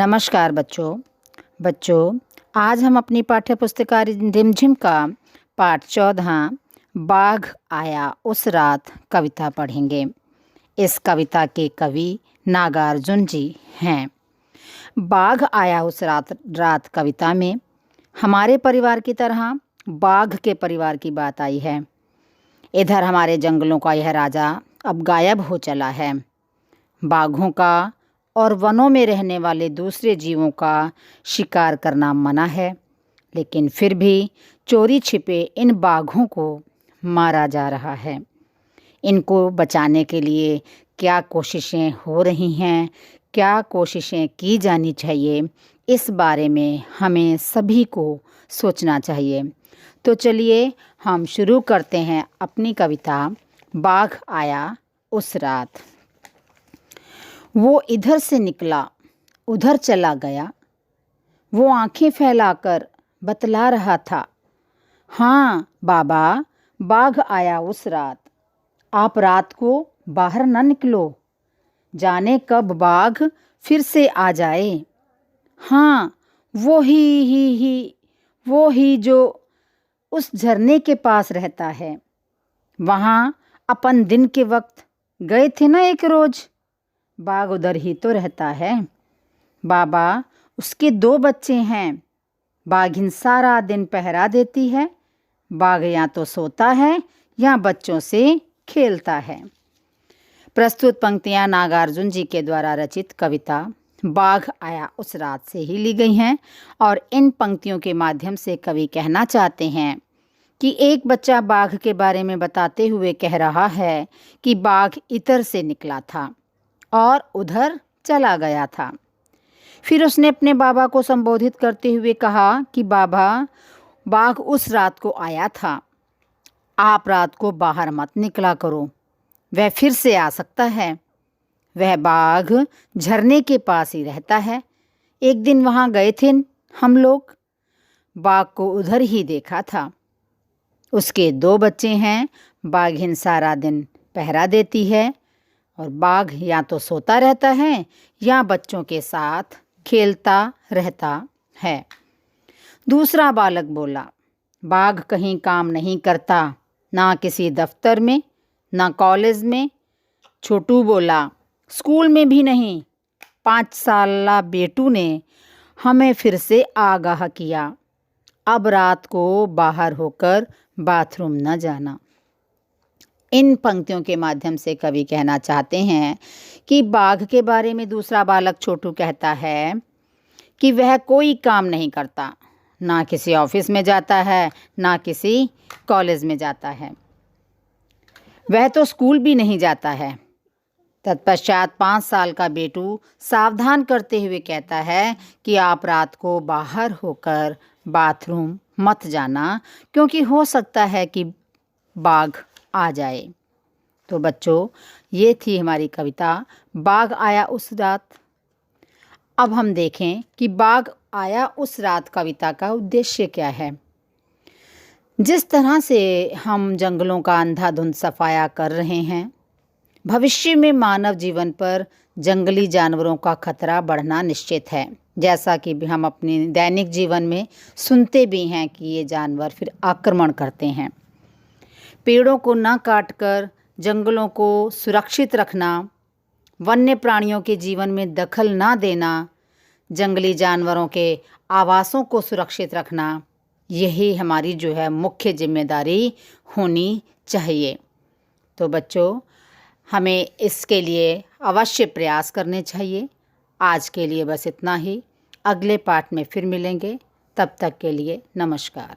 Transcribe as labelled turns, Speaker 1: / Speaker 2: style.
Speaker 1: नमस्कार बच्चों, आज हम अपनी पाठ्य पुस्तिका रिमझिम का पाठ 14 बाघ आया उस रात कविता पढ़ेंगे। इस कविता के कवि नागार्जुन जी हैं। बाघ आया उस रात कविता में हमारे परिवार की तरह बाघ के परिवार की बात आई है। इधर हमारे जंगलों का यह राजा अब गायब हो चला है। बाघों का और वनों में रहने वाले दूसरे जीवों का शिकार करना मना है, लेकिन फिर भी चोरी छिपे इन बाघों को मारा जा रहा है। इनको बचाने के लिए क्या कोशिशें हो रही हैं, क्या कोशिशें की जानी चाहिए, इस बारे में हमें सभी को सोचना चाहिए। तो चलिए हम शुरू करते हैं अपनी कविता बाघ आया उस रात। वो इधर से निकला उधर चला गया, वो आंखें फैलाकर बतला रहा था, हाँ बाबा बाघ आया उस रात, आप रात को बाहर न निकलो, जाने कब बाघ फिर से आ जाए। हाँ वो ही जो उस झरने के पास रहता है, वहाँ अपन दिन के वक्त गए थे ना एक रोज, बाघ उधर ही तो रहता है। बाबा उसके 2 बच्चे हैं, बाघिन सारा दिन पहरा देती है, बाघ या तो सोता है या बच्चों से खेलता है। प्रस्तुत पंक्तियां नागार्जुन जी के द्वारा रचित कविता बाघ आया उस रात से ही ली गई हैं और इन पंक्तियों के माध्यम से कवि कहना चाहते हैं कि एक बच्चा बाघ के बारे में बताते हुए कह रहा है कि बाघ इधर से निकला था और उधर चला गया था। फिर उसने अपने बाबा को संबोधित करते हुए कहा कि बाबा बाघ उस रात को आया था, आप रात को बाहर मत निकला करो, वह फिर से आ सकता है। वह बाघ झरने के पास ही रहता है, एक दिन वहाँ गए थे हम लोग, बाघ को उधर ही देखा था। उसके 2 बच्चे हैं, बाघिन सारा दिन पहरा देती है और बाघ या तो सोता रहता है या बच्चों के साथ खेलता रहता है। दूसरा बालक बोला, बाघ कहीं काम नहीं करता, ना किसी दफ्तर में ना कॉलेज में। छोटू बोला, स्कूल में भी नहीं। 5 साला बेटू ने हमें फिर से आगाह किया, अब रात को बाहर होकर बाथरूम न जाना। इन पंक्तियों के माध्यम से कवि कहना चाहते हैं कि बाघ के बारे में दूसरा बालक छोटू कहता है कि वह कोई काम नहीं करता, ना किसी ऑफिस में जाता है ना किसी कॉलेज में जाता है, वह तो स्कूल भी नहीं जाता है। तत्पश्चात 5 साल का बेटू सावधान करते हुए कहता है कि आप रात को बाहर होकर बाथरूम मत जाना, क्योंकि हो सकता है कि बाघ आ जाए। तो बच्चों, ये थी हमारी कविता बाघ आया उस रात। अब हम देखें कि बाघ आया उस रात कविता का उद्देश्य क्या है। जिस तरह से हम जंगलों का अंधाधुंध सफाया कर रहे हैं, भविष्य में मानव जीवन पर जंगली जानवरों का खतरा बढ़ना निश्चित है। जैसा कि हम अपने दैनिक जीवन में सुनते भी हैं कि ये जानवर फिर आक्रमण करते हैं। पेड़ों को न काटकर जंगलों को सुरक्षित रखना, वन्य प्राणियों के जीवन में दखल न देना, जंगली जानवरों के आवासों को सुरक्षित रखना, यही हमारी जो है मुख्य जिम्मेदारी होनी चाहिए। तो बच्चों, हमें इसके लिए अवश्य प्रयास करने चाहिए। आज के लिए बस इतना ही, अगले पाठ में फिर मिलेंगे, तब तक के लिए नमस्कार।